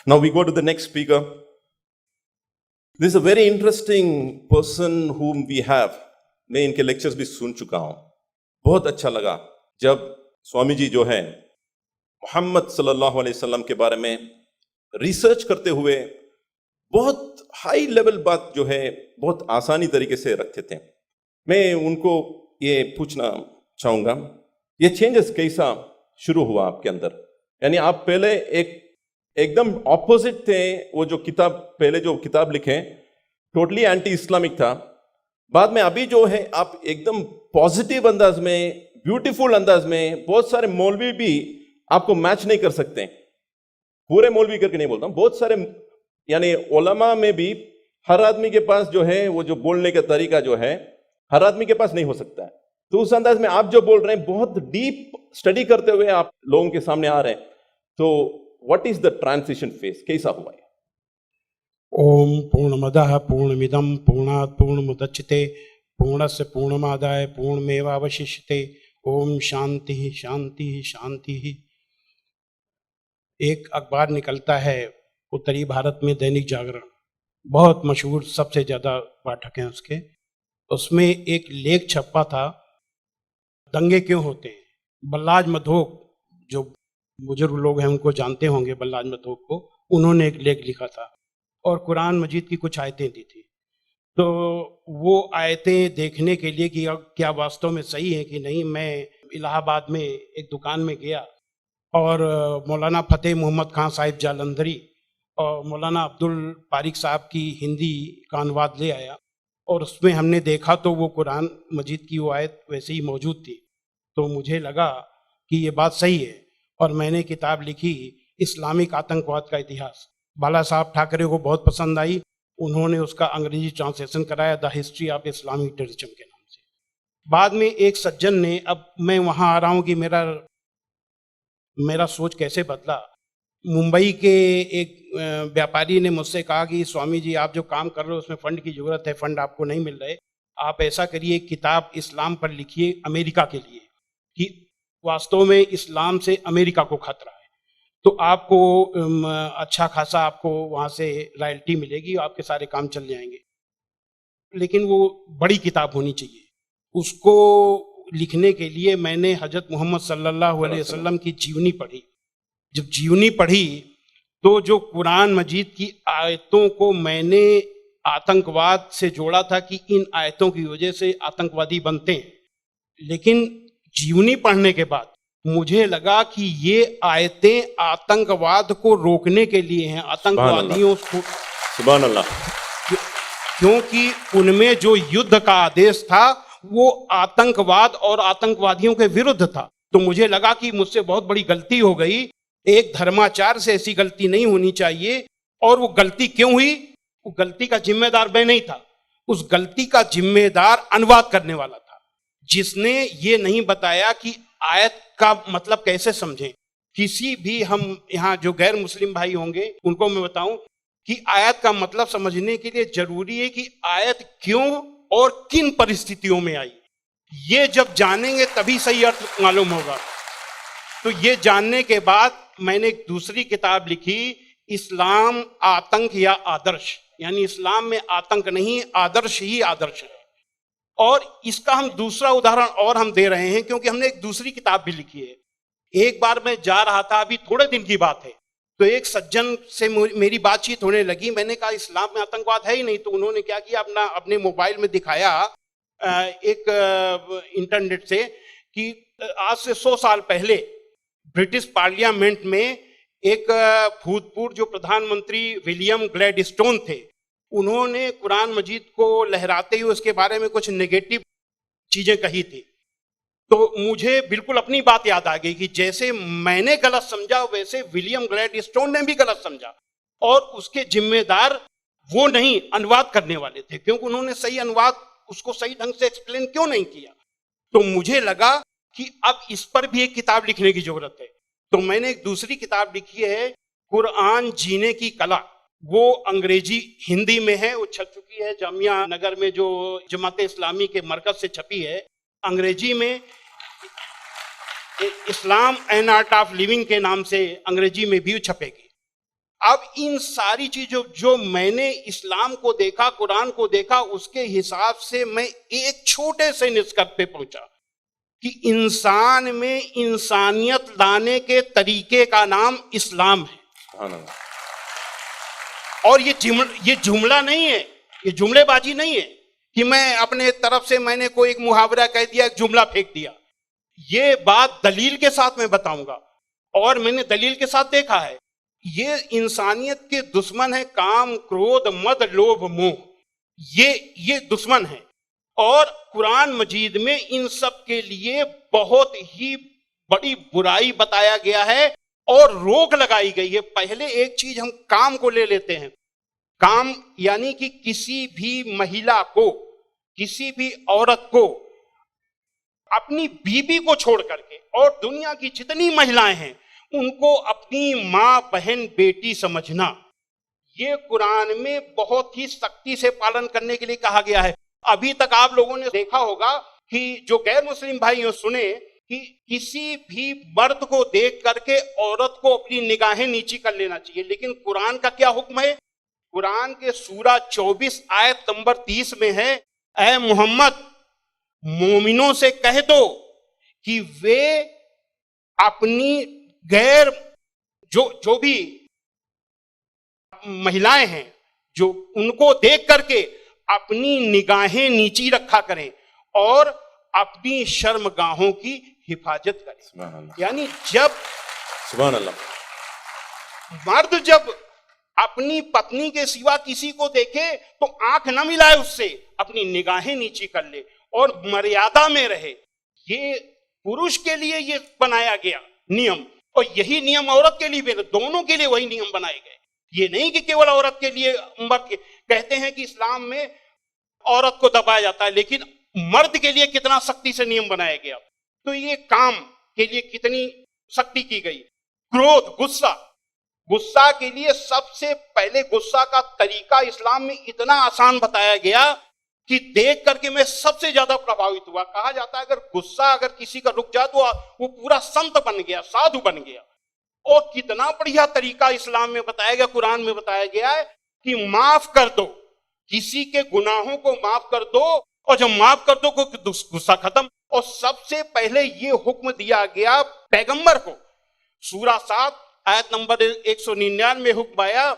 Now we go to the next speaker. This is a very interesting person whom we have. मैं इनके lectures भी सुन चुका हूं. बहुत अच्छा लगा जब स्वामी जी जो है मोहम्मद सल्लल्लाहु अलैहि वसल्लम के बारे में रिसर्च करते हुए बहुत हाई लेवल बात जो है बहुत आसानी तरीके से रखते थे. मैं उनको ये पूछना चाहूंगा, ये चेंजेस कैसा शुरू हुआ आपके अंदर? यानी आप पहले एकदम ऑपोजिट थे. वो जो किताब पहले जो किताब लिखे टोटली एंटी इस्लामिक था. बाद में अभी जो है आप एकदम पॉजिटिव अंदाज में, ब्यूटीफुल अंदाज में, बहुत सारे मौलवी भी आपको मैच नहीं कर सकते. पूरे मौलवी करके नहीं बोलता हूं, बहुत सारे यानी उलमा में भी हर आदमी के पास जो है वो जो बोलने का तरीका जो है हर आदमी के पास नहीं हो सकता है. तो उस अंदाज में आप जो बोल रहे हैं बहुत डीप स्टडी करते हुए आप लोगों के सामने आ रहे हैं. तो what is the transition phase, कैसा हुआ है? ओम पूर्णमदः पूर्णमिदं पूर्णात् पूर्णमुदच्यते पूर्णस्य पूर्णमादाय पूर्णमेवावशिष्यते. ओम शांति शांति शांति. एक अखबार निकलता है उत्तरी भारत में, दैनिक जागरण, बहुत मशहूर, सबसे ज़्यादा पाठक हैं उसके. उसमें एक लेख छपा था, दंगे क्यों होते हैं. बल्लाज मधोक, जो बुजुर्ग लोग हैं उनको जानते होंगे बल्लाज मधोक को, उन्होंने एक लेख लिखा था और कुरान मजीद की कुछ आयतें दी थी. तो वो आयतें देखने के लिए कि क्या वास्तव में सही है कि नहीं, मैं इलाहाबाद में एक दुकान में गया और मौलाना फतेह मोहम्मद खान साहिब जालंधरी और मौलाना अब्दुल पारिक साहब की हिंदी का अनुवाद ले आया और उसमें हमने देखा तो वो कुरान मजीद की वो आयत वैसे ही मौजूद थी. तो मुझे लगा कि ये बात सही है और मैंने किताब लिखी, इस्लामिक आतंकवाद का इतिहास. बाला साहब ठाकरे को बहुत पसंद आई, उन्होंने उसका अंग्रेजी ट्रांसलेशन कराया, the history of Islamic terrorism के नाम से. बाद में एक सज्जन ने, अब मैं वहाँ आ रहा हूँ कि मेरा सोच कैसे बदला. मुंबई के एक व्यापारी ने मुझसे कहा कि स्वामी जी आप जो काम कर रहे हो उसमें फंड की जरूरत है, फंड आपको नहीं मिल रहे, आप ऐसा करिए किताब इस्लाम पर लिखिए अमेरिका के लिए कि वास्तव में इस्लाम से अमेरिका को खतरा है, तो आपको अच्छा खासा आपको वहाँ से रॉयल्टी मिलेगी, आपके सारे काम चल जाएंगे. लेकिन वो बड़ी किताब होनी चाहिए. उसको लिखने के लिए मैंने हजरत मोहम्मद सल्लल्लाहु अलैहि वसल्लम की जीवनी पढ़ी. जब जीवनी पढ़ी तो जो कुरान मजीद की आयतों को मैंने आतंकवाद से जोड़ा था कि इन आयतों की वजह से आतंकवादी बनते हैं, लेकिन जीवनी पढ़ने के बाद मुझे लगा कि ये आयतें आतंकवाद को रोकने के लिए हैं, आतंकवादियों को. सुभान अल्लाह. क्योंकि उनमें जो युद्ध का आदेश था वो आतंकवाद और आतंकवादियों के विरुद्ध था. तो मुझे लगा कि मुझसे बहुत बड़ी गलती हो गई, एक धर्माचार से ऐसी गलती नहीं होनी चाहिए. और वो गलती क्यों हुई? वो गलती का जिम्मेदार मैं नहीं था, उस गलती का जिम्मेदार अनुवाद करने वाला था, जिसने ये नहीं बताया कि आयत का मतलब कैसे समझें. किसी भी हम यहाँ जो गैर मुस्लिम भाई होंगे उनको मैं बताऊं कि आयत का मतलब समझने के लिए जरूरी है कि आयत क्यों और किन परिस्थितियों में आई. ये जब जानेंगे तभी सही अर्थ मालूम होगा. तो ये जानने के बाद मैंने एक दूसरी किताब लिखी, इस्लाम आतंक या आदर्श, यानी इस्लाम में आतंक नहीं, आदर्श ही आदर्श है. और इसका हम दूसरा उदाहरण और हम दे रहे हैं क्योंकि हमने एक दूसरी किताब भी लिखी है. एक बार मैं जा रहा था, अभी थोड़े दिन की बात है, तो एक सज्जन से मेरी बातचीत होने लगी. मैंने कहा इस्लाम में आतंकवाद है ही नहीं. तो उन्होंने क्या किया, अपने मोबाइल में दिखाया एक इंटरनेट से कि आज से 100 साल पहले ब्रिटिश पार्लियामेंट में एक भूतपूर्व जो प्रधानमंत्री विलियम ग्लैडस्टोन थे, उन्होंने कुरान मजीद को लहराते हुए उसके बारे में कुछ नेगेटिव चीजें कही थी. तो मुझे बिल्कुल अपनी बात याद आ गई कि जैसे मैंने गलत समझा वैसे विलियम ग्लैडस्टोन ने भी गलत समझा, और उसके जिम्मेदार वो नहीं, अनुवाद करने वाले थे, क्योंकि उन्होंने सही अनुवाद उसको सही ढंग से एक्सप्लेन क्यों नहीं किया. तो मुझे लगा कि अब इस पर भी एक किताब लिखने की जरूरत है. तो मैंने एक दूसरी किताब लिखी है, कुरान जीने की कला. वो अंग्रेजी हिंदी में है, वो छप चुकी है जामिया नगर में जो जमात इस्लामी के मरकज से छपी है. अंग्रेजी में इस्लाम एन आर्ट ऑफ लिविंग के नाम से अंग्रेजी में भी छपेगी. अब इन सारी चीजों जो मैंने इस्लाम को देखा, कुरान को देखा, उसके हिसाब से मैं एक छोटे से निष्कर्ष पे पहुंचा कि इंसान में इंसानियत लाने के तरीके का नाम इस्लाम है। सुभान अल्लाह। और ये जुमला नहीं है, ये जुमलेबाजी नहीं है कि मैं अपने तरफ से मैंने कोई एक मुहावरा कह दिया, एक जुमला फेंक दिया। ये बात दलील के साथ मैं बताऊंगा, और मैंने दलील के साथ देखा है। ये इंसानियत के दुश्मन है, काम, क्रोध, मद, लोभ, मोह, ये दुश्मन है। और कुरान मजीद में इन सब के लिए बहुत ही बड़ी बुराई बताया गया है और रोक लगाई गई है। पहले एक चीज हम काम को ले लेते हैं। काम यानी कि किसी भी महिला को, किसी भी औरत को अपनी बीबी को छोड़ करके और दुनिया की जितनी महिलाएं हैं उनको अपनी मां, बहन, बेटी समझना, ये कुरान में बहुत ही सख्ती से पालन करने के लिए कहा गया है। अभी तक आप लोगों ने देखा होगा कि जो गैर मुस्लिम भाई हो सुने कि किसी भी मर्द को देख करके औरत को अपनी निगाहें नीची कर लेना चाहिए, लेकिन कुरान का क्या हुक्म है? कुरान के सूरा 24 आयत नंबर 30 में है, ऐ मोहम्मद मोमिनों से कह दो कि वे अपनी गैर जो भी महिलाएं हैं जो उनको देख करके अपनी निगाहें नीची रखा करें और अपनी शर्मगाहों की हिफाजत करें। सुभान अल्लाह। यानी जब सुभान अल्लाह। मर्द जब अपनी पत्नी के सिवा किसी को देखे तो आंख न मिलाए उससे, अपनी निगाहें नीची कर ले और मर्यादा में रहे। ये पुरुष के लिए ये बनाया गया नियम, और यही नियम औरत के लिए भी, दोनों के लिए वही नियम बनाए गए। ये नहीं कि केवल औरत के लिए। मर्द के कहते हैं कि इस्लाम में औरत को दबाया जाता है, लेकिन मर्द के लिए कितना सख्ती से नियम बनाया गया। तो ये काम के लिए कितनी सख्ती की गई। क्रोध, गुस्सा के लिए सबसे पहले गुस्सा का तरीका इस्लाम में इतना आसान बताया गया कि देख करके मैं सबसे ज्यादा प्रभावित हुआ। कहा जाता है अगर गुस्सा अगर किसी का रुक जाए तो वो पूरा संत बन गया, साधु बन गया। और कितना बढ़िया तरीका इस्लाम में बताया गया, कुरान में बताया गया है कि माफ कर दो, किसी के गुनाहों को माफ कर दो, और जब माफ कर दो गुस्सा खत्म। और सबसे पहले ये हुक्म दिया गया पैगंबर को। सूरा 7 आयत नंबर 199 में हुक्म आया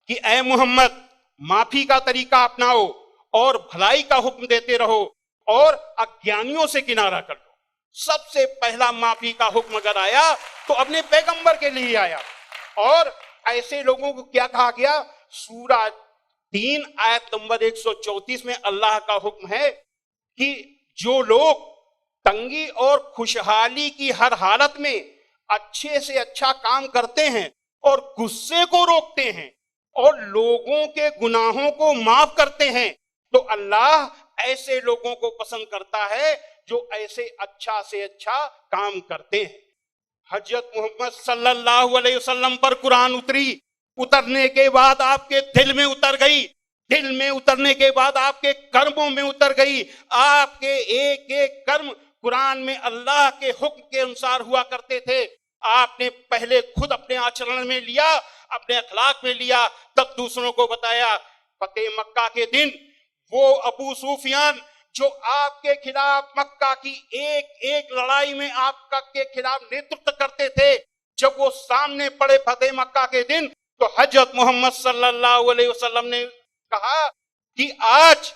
कि ऐ मोहम्मद माफी का तरीका अपनाओ और भलाई का हुक्म देते रहो और अज्ञानियों से किनारा कर लो। सबसे पहला माफी का हुक्म अगर आया तो अपने पैगंबर के लिए आया। और ऐसे लोगों को क्या कहा गया? सूरा 3 आयत नंबर 134 में अल्लाह का हुक्म है कि जो लोग तंगी और खुशहाली की हर हालत में अच्छे से अच्छा काम करते हैं और गुस्से को रोकते हैं और लोगों के गुनाहों को माफ करते हैं, तो अल्लाह ऐसे लोगों को पसंद करता है जो ऐसे अच्छा से अच्छा काम करते हैं। हजरत मोहम्मद सल्लल्लाहु अलैहि वसल्लम पर कुरान उतरी, उतरने के बाद आपके दिल में उतर गई, दिल में उतरने के बाद आपके कर्मों में उतर गई। आपके एक एक कर्म कुरान में अल्लाह के हुक्म के अनुसार हुआ करते थे। आपने पहले खुद अपने आचरण में लिया, अपने अखलाक में लिया, तब दूसरों को बताया। फतेह मक्का के दिन वो अबू सुफियान जो आपके खिलाफ मक्का की एक एक लड़ाई में आपका के खिलाफ नेतृत्व करते थे, जब वो सामने पड़े फतेह मक्का के दिन, तो हजरत मोहम्मद सल्लल्लाहु अलैहि वसल्लम ने कहा कि आज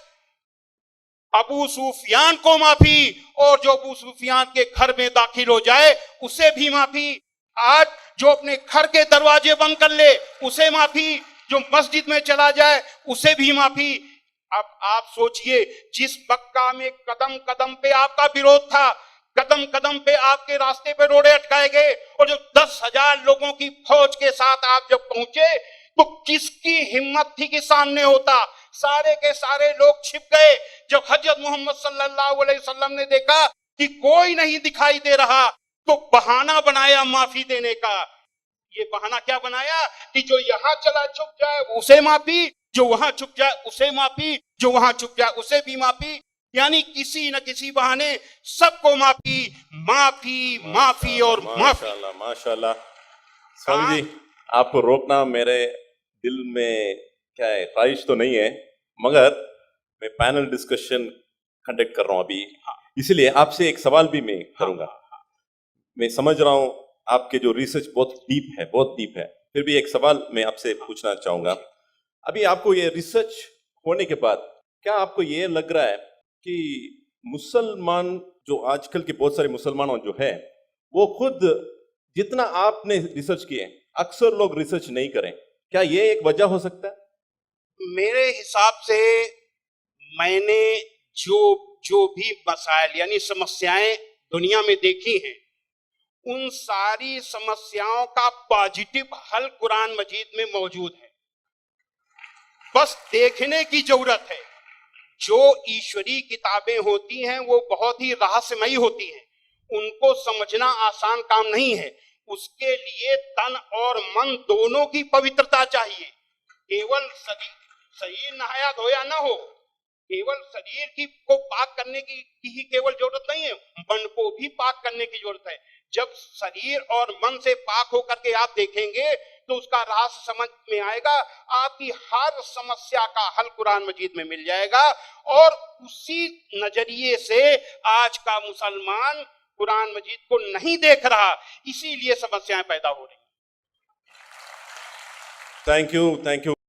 अबू सुफियान को माफी, और जो अबू सुफियान के घर में दाखिल हो जाए उसे भी माफी। आज जो अपने घर के दरवाजे बंद कर ले उसे माफी, जो मस्जिद में चला जाए उसे भी माफी। अब आप सोचिए, जिस मक्का में कदम कदम पे आपका विरोध था, कदम कदम पे आपके रास्ते पे रोड़े अटकाए गए, और जो 10,000 लोगों की फौज के साथ आप जब पहुंचे तो किसकी हिम्मत थी कि सामने होता? सारे के सारे लोग छिप गए। जब हजरत मोहम्मद सल्लल्लाहु अलैहि वसल्लम ने देखा कि कोई नहीं दिखाई दे रहा, तो बहाना बनाया माफी देने का। ये बहाना क्या बनाया कि जो यहां चला छुप जाए उसे माफी, जो वहां छुप जाए उसे माफी, जो वहां छुप जाए उसे भी माफी। यानी किसी न किसी बहाने सबको माफी, माफी, माफी और माफी। माशाल्लाह, माशाल्लाह। स्वामी जी, आपको रोकना मेरे दिल में क्या है, ख्वाहिश तो नहीं है, मगर मैं पैनल डिस्कशन कंडक्ट कर रहा हूं अभी, इसलिए आपसे एक सवाल भी मैं करूंगा। मैं समझ रहा हूं आपके जो रिसर्च बहुत डीप है, फिर भी एक सवाल मैं आपसे पूछना चाहूंगा। अभी आपको ये रिसर्च होने के बाद क्या आपको ये लग रहा है कि मुसलमान जो आजकल के बहुत सारे मुसलमान जो है वो खुद जितना आपने रिसर्च किए अक्सर लोग रिसर्च नहीं करें, क्या ये एक वजह हो सकता है? मेरे हिसाब से मैंने जो जो भी मसाइल यानी समस्याएं दुनिया में देखी हैं, उन सारी समस्याओं का पॉजिटिव हल कुरान मजीद में मौजूद है। बस देखने की जरूरत है। जो ईश्वरी किताबें होती हैं वो बहुत ही रहस्यमयी होती हैं, उनको समझना आसान काम नहीं है। उसके लिए तन और मन दोनों की पवित्रता चाहिए। केवल शरीर नहाया धोया ना हो, केवल शरीर की को पाक करने की ही केवल जरूरत नहीं है, मन को भी पाक करने की जरूरत है। जब शरीर और मन से पाक होकर के आप देखेंगे तो उसका रहस्य समझ में आएगा, आपकी हर समस्या का हल कुरान मजीद में मिल जाएगा। और उसी नजरिए से आज का मुसलमान कुरान मजीद को नहीं देख रहा, इसीलिए समस्याएं पैदा हो रही। Thank you